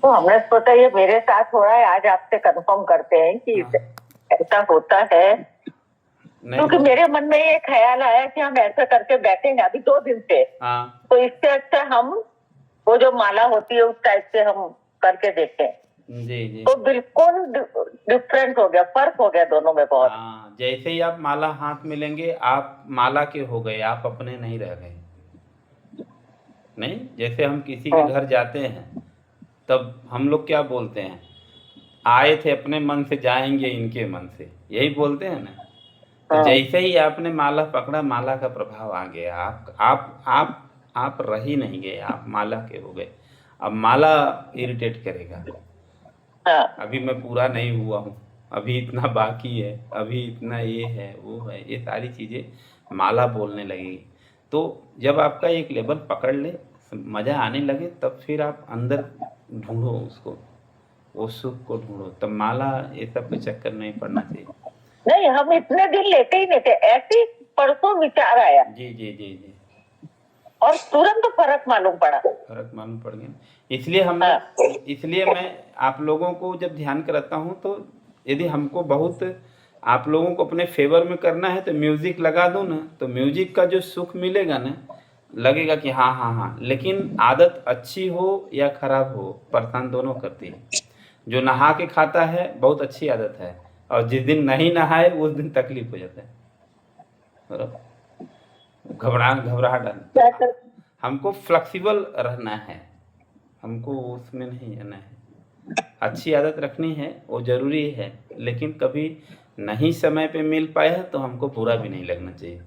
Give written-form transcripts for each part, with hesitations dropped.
तो हमने सोचा ये मेरे साथ हो रहा है, आज आपसे कंफर्म करते हैं कि हाँ। ऐसा होता है। क्योंकि नहीं, मेरे मन में ये ख्याल आया कि हम ऐसा करके बैठेंगे अभी 2 दिन से, हाँ तो इससे अच्छा हम वो जो माला होती है उस टाइप से हम करके देखें। जी जी। तो बिल्कुल डिफरेंट हो गया, फर्क हो गया दोनों में बहुत। हाँ, जैसे ही आप माला हाथ में लेंगे आप माला के हो गए, आप अपने नहीं रह गए। नहीं, जैसे हम किसी के घर जाते हैं तब हम लोग क्या बोलते हैं, आए थे अपने मन से जाएंगे इनके मन से, यही बोलते हैं ना। तो हाँ जैसे ही आपने माला पकड़ा, माला का प्रभाव आ गया, आप रह ही नहीं गए, आप माला के हो गए। अब माला इरिटेट करेगा, हाँ अभी मैं पूरा नहीं हुआ हूँ, अभी इतना बाकी है, अभी इतना ये है वो है, ये सारी चीज़ें माला बोलने लगेगी। तो जब आपका एक लेवल पकड़ ले, मज़ा आने लगे, तब फिर आप अंदर ढूंढो उसको, वो सुख को ढूंढो, तब माला ये सब के चक्कर नहीं पड़ना चाहिए। नहीं, हम इतने दिन लेते ही नहीं थे, ऐसे ही परसों विचार आया जी जी जी जी। और तुरंत फर्क मालूम पड़ा। फर्क मालूम पड़ गया। इसलिए हम हाँ लोग, इसलिए मैं आप लोगों को जब ध्यान कराता हूँ, तो यदि हमको बहुत आप लोगों को अपने फेवर में करना है तो म्यूजिक लगा दूँ ना, तो म्यूजिक का जो सुख मिलेगा ना, लगेगा कि हाँ हाँ हाँ। लेकिन आदत अच्छी हो या खराब हो, परेशान दोनों करती है। जो नहा के खाता है बहुत अच्छी आदत है, और जिस दिन नहीं नहाए उस दिन तकलीफ हो जाता है, बराबर, घबराहट घबराहट आना। तो क्या कर, हमको फ्लेक्सिबल रहना है, हमको उसमें नहीं रहना है। अच्छी आदत रखनी है, वो ज़रूरी है, लेकिन कभी नहीं समय पे मिल पाया तो हमको बुरा भी नहीं लगना चाहिए।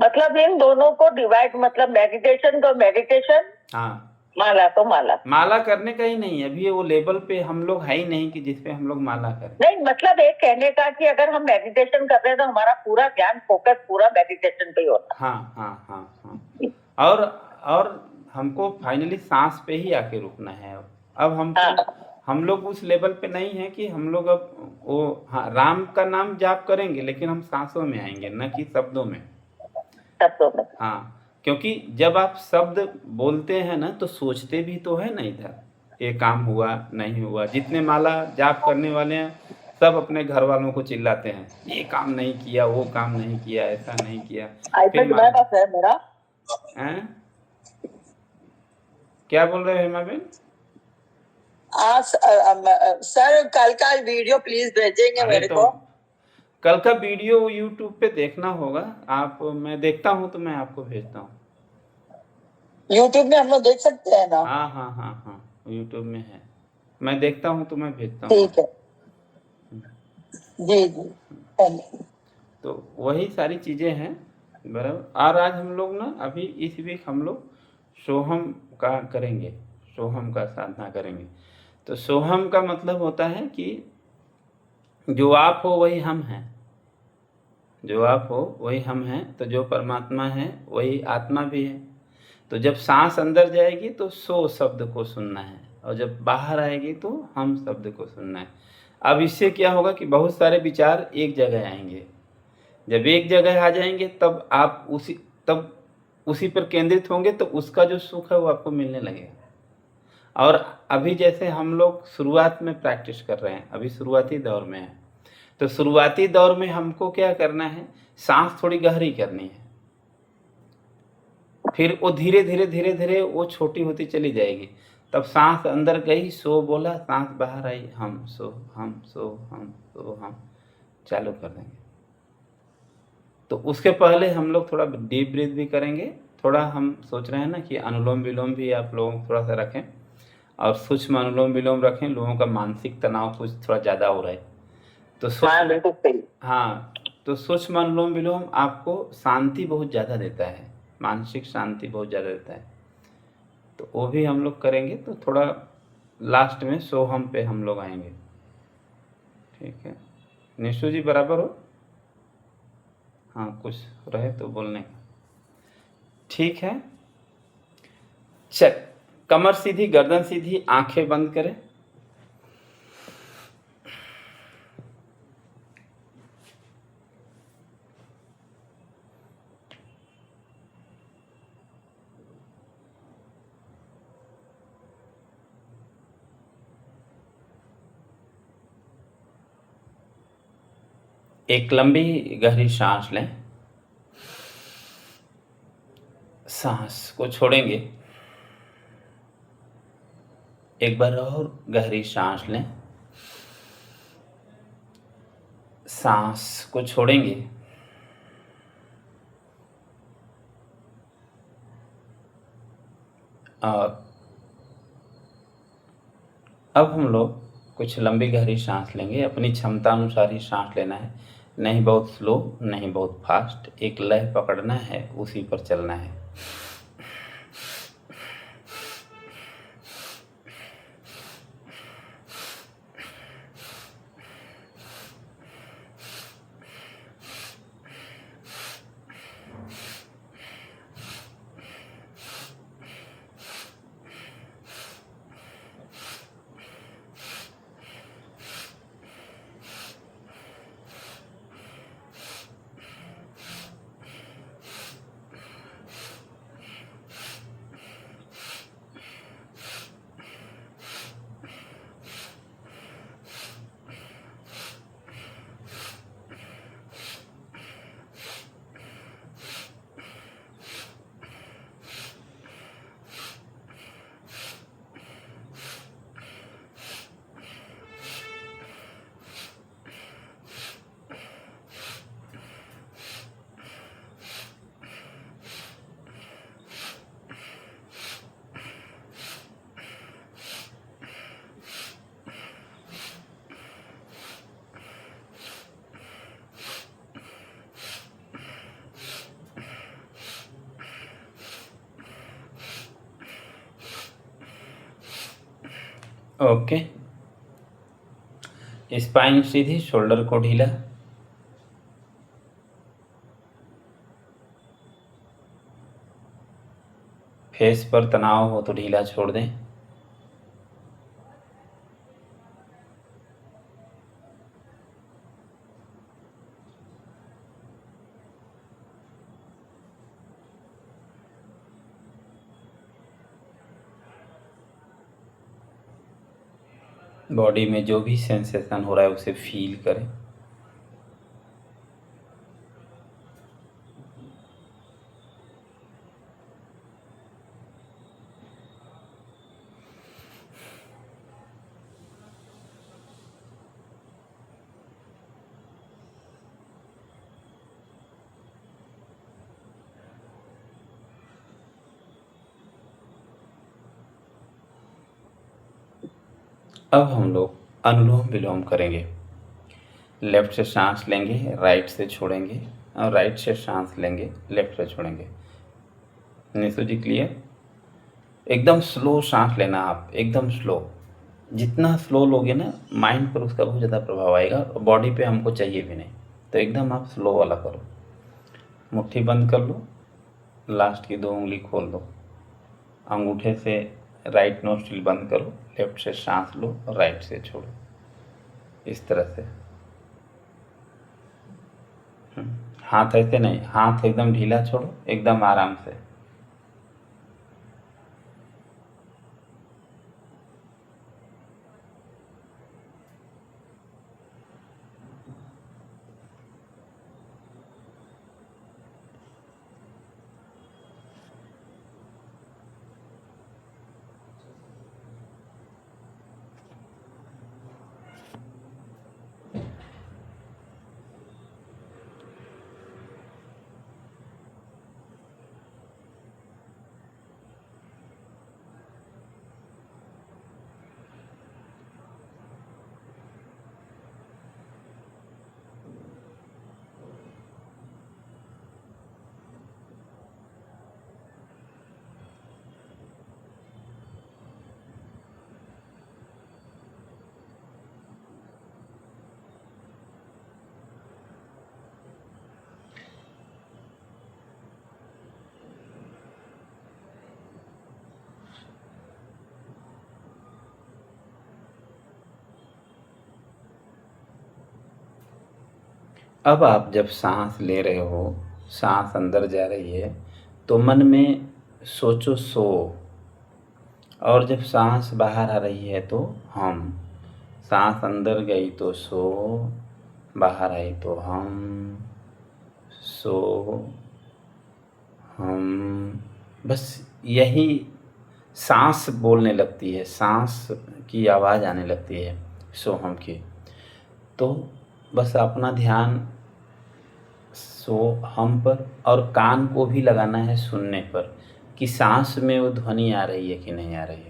मतलब इन दोनों को डिवाइड, मतलब मेडिटेशन तो मेडिटेशन, हाँ, माला तो माला। माला करने का ही नहीं है, अभी वो लेवल पे हम लोग है ही नहीं कि जिसपे हम लोग माला करें। नहीं, मतलब एक कहने का कि अगर हम मेडिटेशन कर रहे हैं तो हमारा पूरा ध्यान, फोकस पूरा मेडिटेशन पे ही होता हाँ हाँ हाँ हाँ। है। और हमको फाइनली सांस पे ही आके रुकना है। अब हमको, हाँ हम लोग उस लेवल पे नहीं है कि हम लोग अब वो, हाँ राम का नाम जाप करेंगे, लेकिन हम सांसों में आएंगे, न कि शब्दों में। शब्दों में। हाँ, क्योंकि जब आप शब्द बोलते हैं ना, तो सोचते भी तो है ना इधर, ये काम हुआ नहीं हुआ। जितने माला जाप करने वाले हैं सब अपने घर वालों को चिल्लाते हैं, ये काम नहीं किया, वो काम नहीं किया, ऐसा नहीं किया। फिर आईपैड तुम्हारे पास है मेरा? हैं, क्या बोल रहे हो हेमा बेन? सर कल का वीडियो प्लीज भेजेंगे अरे मेरे तो को। कल का वीडियो यूट्यूब पे देखना होगा आप, मैं देखता हूँ तो मैं आपको भेजता हूँ। यूट्यूब में हम लोग देख सकते हैं ना? हाँ हाँ हाँ हाँ, यूट्यूब में है, मैं देखता हूँ तो मैं भेजता हूँ। ठीक है, जी जी, थैंक यू। तो वही सारी चीज़ें हैं, बराबर। और आज हम लोग ना, अभी इस वीक हम लोग सोहम का करेंगे, सोहम का साधना करेंगे। तो सोहम का मतलब होता है कि जो आप हो वही हम हैं, जो आप हो वही हम हैं, तो जो परमात्मा है वही आत्मा भी है। तो जब सांस अंदर जाएगी तो सो शब्द को सुनना है, और जब बाहर आएगी तो हम शब्द को सुनना है। अब इससे क्या होगा कि बहुत सारे विचार एक जगह आएंगे। जब एक जगह आ जाएंगे तब आप उसी पर केंद्रित होंगे, तो उसका जो सुख है वो आपको मिलने लगेगा। और अभी जैसे हम लोग शुरुआत में प्रैक्टिस कर रहे हैं, अभी शुरुआती दौर में है, तो शुरुआती दौर में हमको क्या करना है, सांस थोड़ी गहरी करनी है, फिर वो धीरे धीरे धीरे धीरे वो छोटी होती चली जाएगी। तब सांस अंदर गई, सो बोला, सांस बाहर आई, हम सो हम सो हम सो हम, चालू कर देंगे। तो उसके पहले हम लोग थोड़ा डीप ब्रीथ भी करेंगे। थोड़ा हम सोच रहे हैं ना कि अनुलोम विलोम भी आप लोग थोड़ा सा रखें, और सूक्ष्म अनुलोम विलोम रखें। लोगों का मानसिक तनाव कुछ थोड़ा ज़्यादा हो रहा है, तो हाँ सूक्ष्म, बिल्कुल सही। हाँ, तो सूक्ष्म अनुलोम विलोम आपको शांति बहुत ज़्यादा देता है, मानसिक शांति बहुत ज़्यादा देता है। तो वो भी हम लोग करेंगे। तो थोड़ा लास्ट में सोहम पे हम लोग आएंगे, ठीक है। निशु जी बराबर हो? हाँ, कुछ रहे तो बोलने का, ठीक है। चल, कमर सीधी, गर्दन सीधी, आंखें बंद करें। एक लंबी गहरी सांस लें, सांस को छोड़ेंगे। एक बार और गहरी सांस लें, सांस को छोड़ेंगे। और अब हम लोग कुछ लंबी गहरी सांस लेंगे। अपनी क्षमता अनुसार ही सांस लेना है, नहीं बहुत स्लो नहीं बहुत फास्ट, एक लय पकड़ना है, उसी पर चलना है। ओके, स्पाइन सीधी, शोल्डर को ढीला। फेस पर तनाव हो तो ढीला छोड़ दें। बॉडी में जो भी सेंसेशन हो रहा है उसे फील करें। अब हम लोग अनुलोम विलोम करेंगे। लेफ्ट से सांस लेंगे, राइट से छोड़ेंगे, और राइट से सांस लेंगे, लेफ्ट से छोड़ेंगे। निशु जी क्लियर? एकदम स्लो सांस लेना, आप एकदम स्लो। जितना स्लो लोगे ना, माइंड पर उसका बहुत ज़्यादा प्रभाव आएगा और बॉडी पे हमको चाहिए भी नहीं। तो एकदम आप स्लो वाला करो। मुट्ठी बंद कर लो, लास्ट की 2 उंगली खोल दो, अंगूठे से राइट नोस्ट्रिल बंद करो, लेफ्ट से सांस लो और राइट से छोड़ो, इस तरह से। हाथ ऐसे नहीं, हाथ एकदम ढीला छोड़ो, एकदम आराम से। अब आप जब सांस ले रहे हो, सांस अंदर जा रही है, तो मन में सोचो सो, और जब सांस बाहर आ रही है तो हम। सांस अंदर गई तो सो, बाहर आई तो हम, सो, हम, बस यही सांस बोलने लगती है, सांस की आवाज़ आने लगती है सोहम की। तो बस अपना ध्यान सो हम पर और कान को भी लगाना है सुनने पर कि सांस में वो ध्वनि आ रही है कि नहीं आ रही है।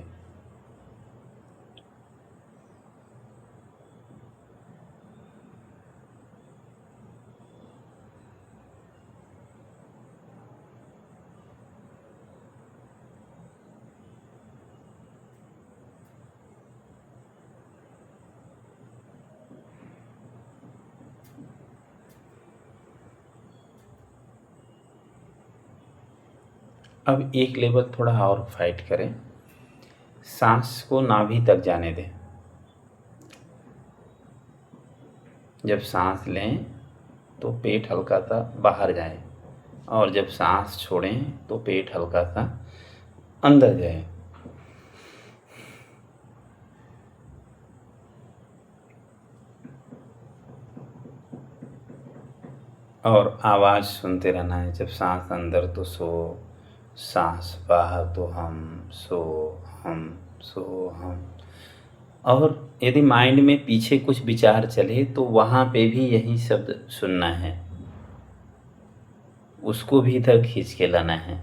अब एक लेवल थोड़ा और फाइट करें, सांस को नाभि तक जाने दें। जब सांस लें तो पेट हल्का सा बाहर जाए और जब सांस छोड़ें तो पेट हल्का सा अंदर जाए। और आवाज़ सुनते रहना है, जब सांस अंदर तो सो, सांस बाहर तो हम, सो हम, सो हम। और यदि माइंड में पीछे कुछ विचार चले तो वहाँ पे भी यही शब्द सुनना है, उसको भी इधर खींच के लाना है।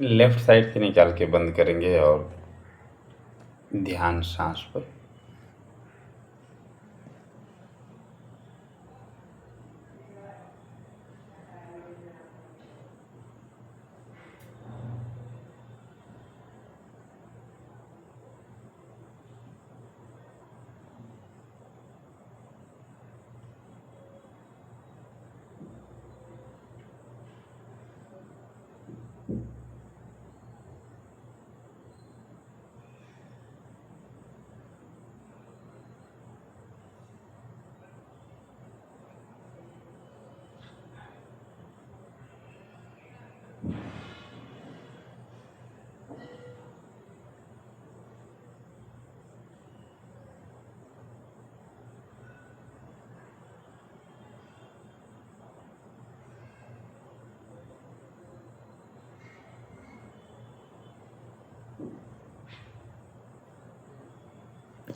लेफ्ट साइड से निकाल के बंद करेंगे और ध्यान सांस पर।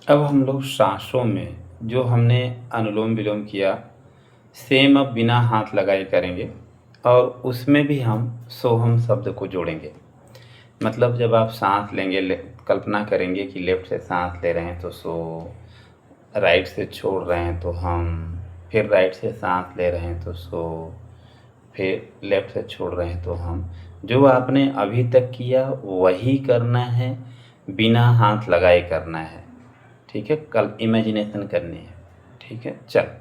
अब हम लोग सांसों में जो हमने अनुलोम विलोम किया, सेम अब बिना हाथ लगाए करेंगे और उसमें भी हम सोहम शब्द को जोड़ेंगे। मतलब जब आप सांस लेंगे, कल्पना करेंगे कि लेफ्ट से सांस ले रहे हैं तो सो, राइट से छोड़ रहे हैं तो हम, फिर राइट से सांस ले रहे हैं तो सो, फिर लेफ्ट से छोड़ रहे हैं तो हम। जो आपने अभी तक किया वही करना है, बिना हाथ लगाए करना है। ठीक है, कल इमेजिनेशन करनी है। ठीक है, चल।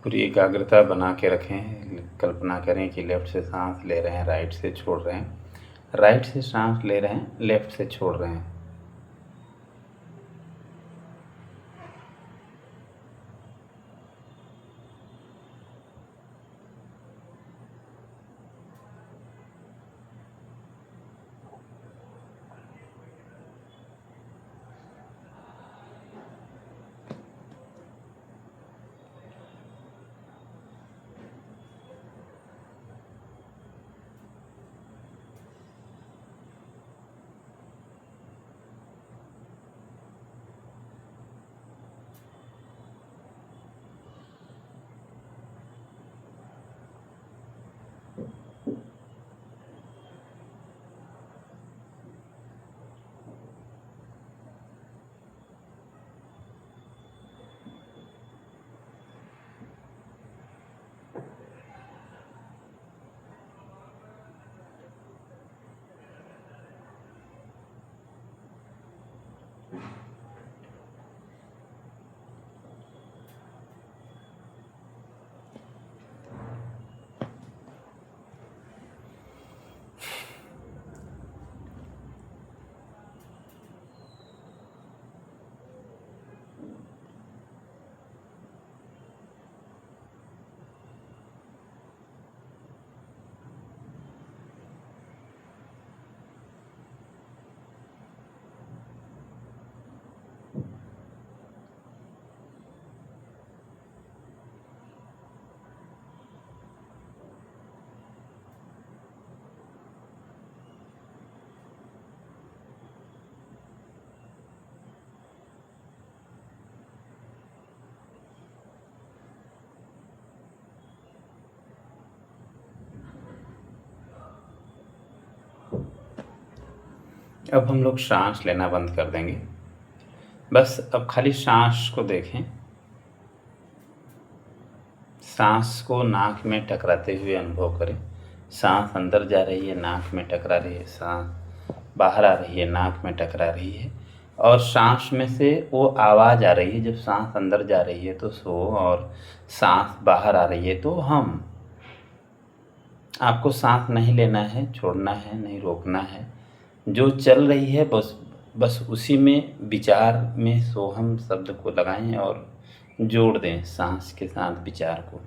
पूरी एकाग्रता बना के रखें। कल्पना करें कि लेफ्ट से सांस ले रहे हैं, राइट से छोड़ रहे हैं, राइट से सांस ले रहे हैं, लेफ्ट से छोड़ रहे हैं। अब हम लोग सांस लेना बंद कर देंगे बस अब खाली सांस को देखें, सांस को नाक में टकराते हुए अनुभव करें। सांस अंदर जा रही है, नाक में टकरा रही है, सांस बाहर आ रही है, नाक में टकरा रही है, और सांस में से वो आवाज़ आ रही है। जब सांस अंदर जा रही है तो सो, और सांस बाहर आ रही है तो हम। आपको सांस नहीं लेना है, छोड़ना है, नहीं रोकना है। जो चल रही है बस बस उसी में विचार में सोहम शब्द को लगाएं और जोड़ दें सांस के साथ विचार को।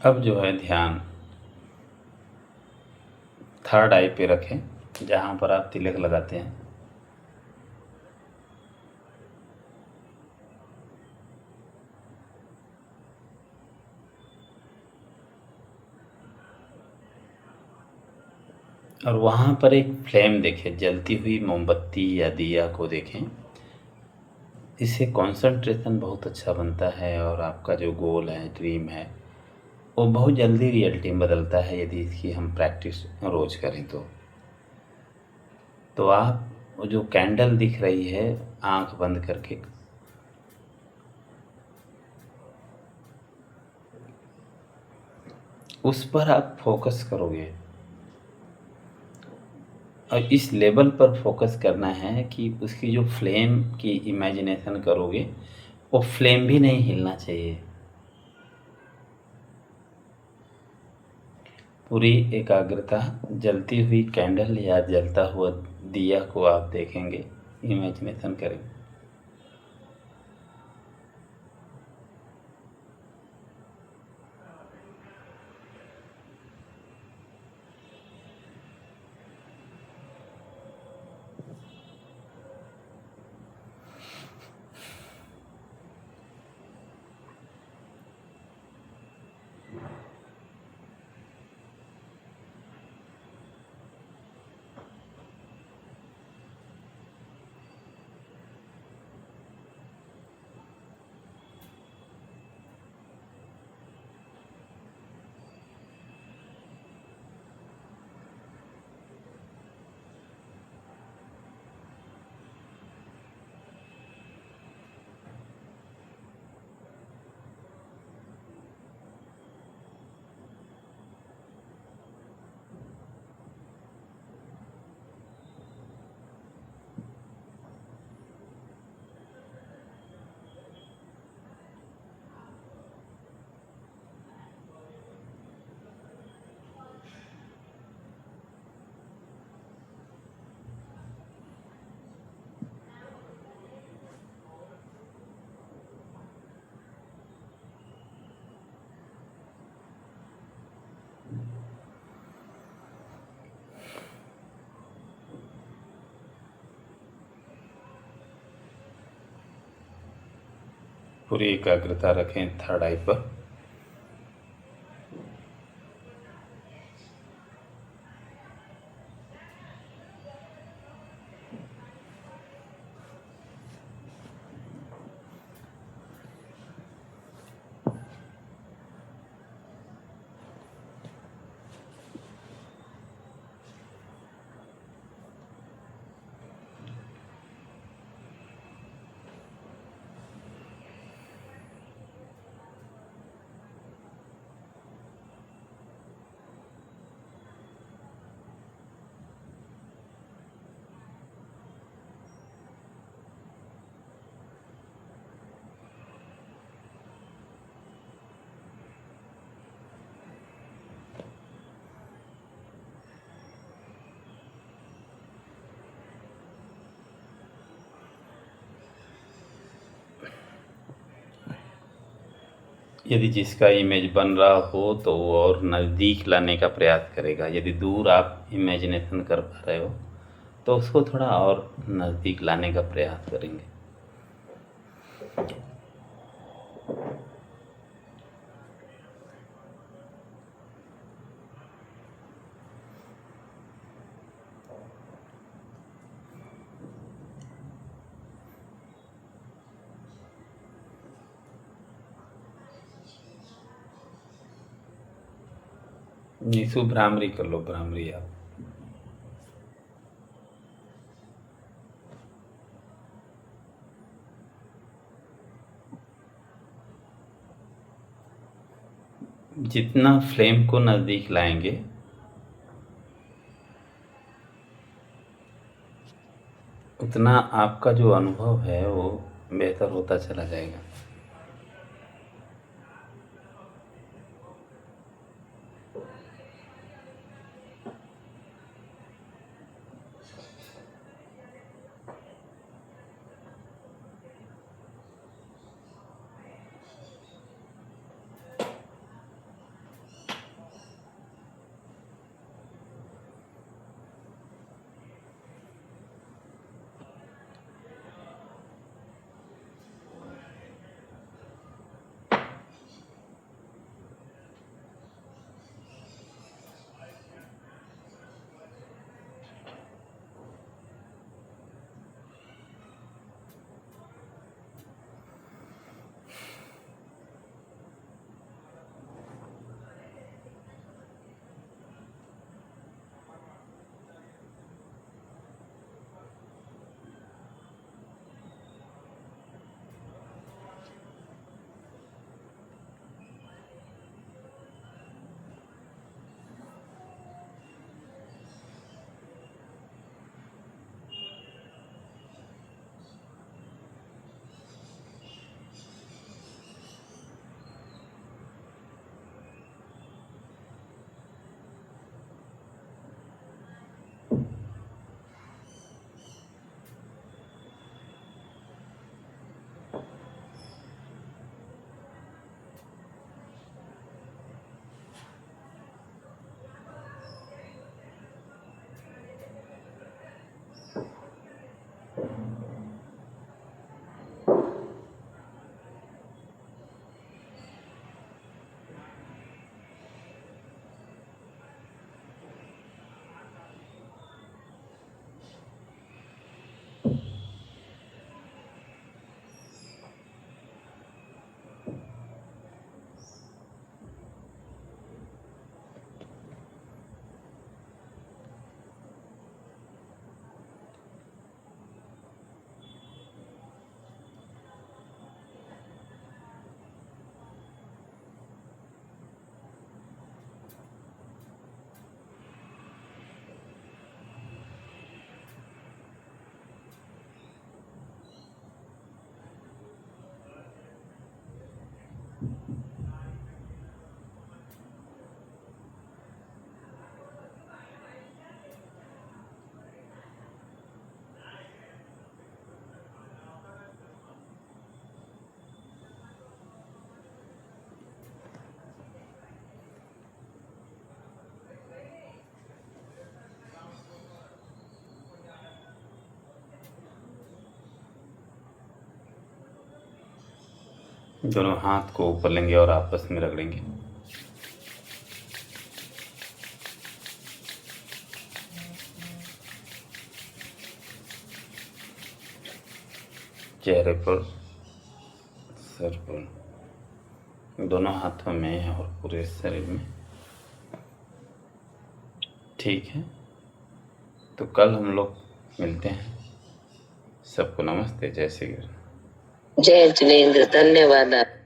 अब जो है ध्यान थर्ड आई पे रखें, जहाँ पर आप तिलक लगाते हैं। और वहाँ पर एक फ्लेम देखें, जलती हुई मोमबत्ती या दिया को देखें। इससे कंसंट्रेशन बहुत अच्छा बनता है और आपका जो गोल है, ड्रीम है, वो बहुत जल्दी रियलिटी में बदलता है यदि इसकी हम प्रैक्टिस रोज़ करें तो आप वो जो कैंडल दिख रही है आंख बंद करके, उस पर आप फोकस करोगे और इस लेवल पर फोकस करना है कि उसकी जो फ्लेम की इमेजिनेशन करोगे, वो फ्लेम भी नहीं हिलना चाहिए। पूरी एकाग्रता जलती हुई कैंडल या जलता हुआ दिया को आप देखेंगे, इमेजिनेशन करेंगे। पूरी एकाग्रता रखें थर्ड आई पर। यदि जिसका इमेज बन रहा हो तो वो और नज़दीक लाने का प्रयास करेगा। यदि दूर आप इमेजिनेशन कर पा रहे हो तो उसको थोड़ा और नज़दीक लाने का प्रयास करेंगे। निशु भ्रामरी कर लो, भ्रामरी आप। जितना फ्लेम को नज़दीक लाएंगे उतना आपका जो अनुभव है वो बेहतर होता चला जाएगा। दोनों हाथ को ऊपर लेंगे और आपस में रगड़ेंगे। चेहरे पर, सर पर, दोनों हाथों में और पूरे शरीर में। ठीक है, तो कल हम लोग मिलते हैं। सबको नमस्ते, जय श्री कृष्ण। जय जिनेन्द्र, धन्यवाद आप।